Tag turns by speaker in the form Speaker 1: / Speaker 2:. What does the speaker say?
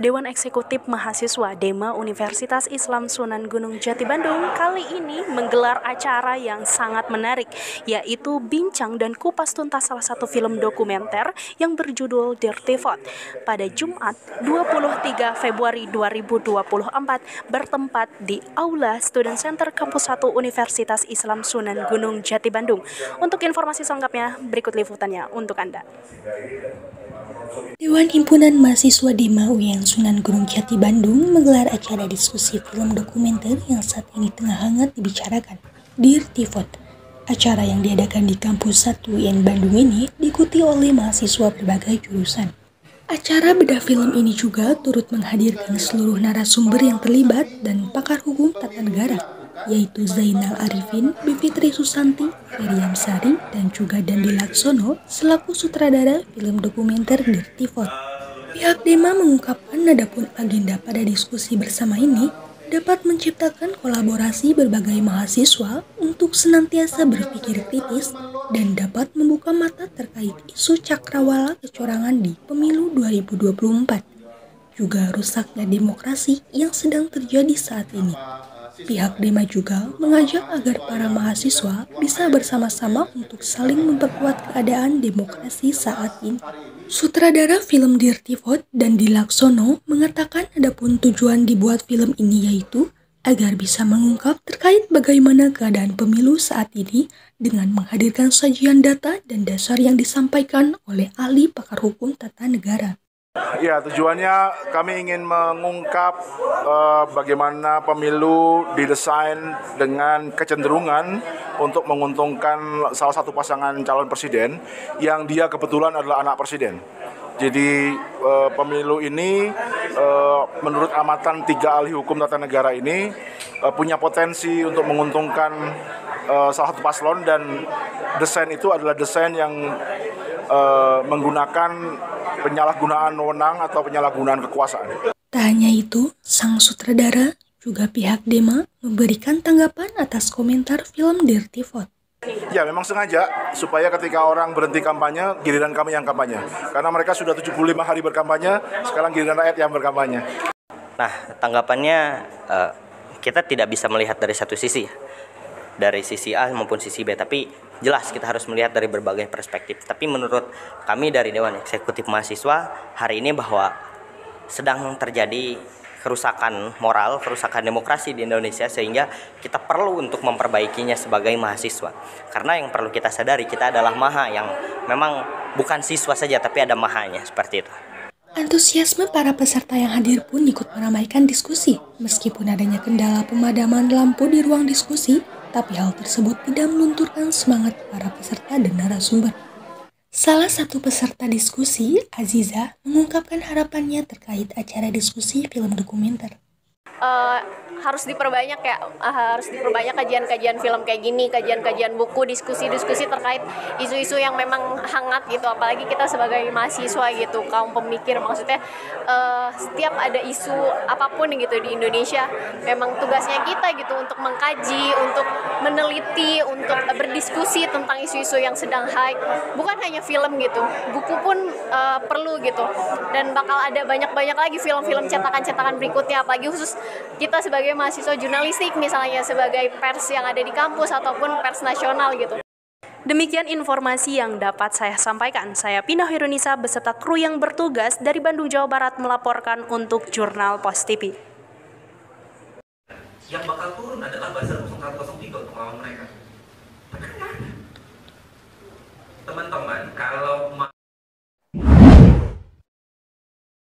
Speaker 1: Dewan Eksekutif Mahasiswa Dema Universitas Islam Sunan Gunung Jati Bandung kali ini menggelar acara yang sangat menarik, yaitu bincang dan kupas tuntas salah satu film dokumenter yang berjudul Dirty Vote pada Jumat 23 Februari 2024 bertempat di Aula Student Center Kampus 1 Universitas Islam Sunan Gunung Jati Bandung. Untuk informasi selengkapnya, berikut liputannya untuk Anda.
Speaker 2: Dewan Himpunan Mahasiswa Dema UIN Sunan Gunung Jati Bandung menggelar acara diskusi film dokumenter yang saat ini tengah hangat dibicarakan, Dirty Vote. Acara yang diadakan di Kampus 1 UIN Bandung ini diikuti oleh mahasiswa berbagai jurusan. Acara bedah film ini juga turut menghadirkan seluruh narasumber yang terlibat dan pakar hukum tata negara, yaitu Zainal Arifin, Bivitri Susanti, Feriam Sari, dan juga Dandi Laksono selaku sutradara film dokumenter Dirty Vote. Pihak Dema mengungkapkan adapun agenda pada diskusi bersama ini dapat menciptakan kolaborasi berbagai mahasiswa untuk senantiasa berpikir kritis dan dapat membuka mata terkait isu cakrawala kecurangan di pemilu 2024, juga rusaknya demokrasi yang sedang terjadi saat ini. Pihak Dema juga mengajak agar para mahasiswa bisa bersama-sama untuk saling memperkuat keadaan demokrasi saat ini. Sutradara film Dirty Vote Dandi Laksono mengatakan adapun tujuan dibuat film ini yaitu agar bisa mengungkap terkait bagaimana keadaan pemilu saat ini dengan menghadirkan sajian data dan dasar yang disampaikan oleh ahli pakar hukum tata negara.
Speaker 3: Ya, tujuannya kami ingin mengungkap bagaimana pemilu didesain dengan kecenderungan untuk menguntungkan salah satu pasangan calon presiden yang dia kebetulan adalah anak presiden. Jadi pemilu ini menurut amatan 3 ahli hukum tata negara ini punya potensi untuk menguntungkan salah satu paslon, dan desain itu adalah desain yang menggunakan penyalahgunaan wewenang atau penyalahgunaan kekuasaan.
Speaker 2: Tak hanya itu, sang sutradara juga pihak Dema memberikan tanggapan atas komentar film Dirty Vote.
Speaker 3: Ya, memang sengaja supaya ketika orang berhenti kampanye, giliran kami yang kampanye. Karena mereka sudah 75 hari berkampanye, sekarang giliran rakyat yang berkampanye.
Speaker 4: Nah, tanggapannya kita tidak bisa melihat dari satu sisi, dari sisi A maupun sisi B, tapi jelas kita harus melihat dari berbagai perspektif. Tapi menurut kami dari Dewan Eksekutif Mahasiswa hari ini bahwa sedang terjadi kerusakan moral, kerusakan demokrasi di Indonesia, sehingga kita perlu untuk memperbaikinya sebagai mahasiswa. Karena yang perlu kita sadari, kita adalah maha yang memang bukan siswa saja, tapi ada mahanya, seperti itu.
Speaker 2: Antusiasme para peserta yang hadir pun ikut meramaikan diskusi. Meskipun adanya kendala pemadaman lampu di ruang diskusi, tapi hal tersebut tidak melunturkan semangat para peserta dan narasumber. Salah satu peserta diskusi, Aziza, mengungkapkan harapannya terkait acara diskusi film dokumenter.
Speaker 5: Harus diperbanyak kajian-kajian film kayak gini, kajian-kajian buku, diskusi-diskusi terkait isu-isu yang memang hangat gitu, apalagi kita sebagai mahasiswa gitu, kaum pemikir, maksudnya setiap ada isu apapun gitu di Indonesia, memang tugasnya kita gitu untuk mengkaji, untuk meneliti, untuk berdiskusi tentang isu-isu yang sedang hype. Bukan hanya film gitu, buku pun perlu gitu, dan bakal ada banyak-banyak lagi film-film cetakan-cetakan berikutnya, apalagi khusus kita sebagai mahasiswa jurnalistik misalnya, sebagai pers yang ada di kampus ataupun pers nasional gitu.
Speaker 1: Demikian informasi yang dapat saya sampaikan. Saya Pina Hirunisa beserta kru yang bertugas dari Bandung, Jawa Barat melaporkan untuk Jurnal Pos TV.
Speaker 6: Yang bakal turun adalah Buzzer 0103 untuk melawan mereka. Tapi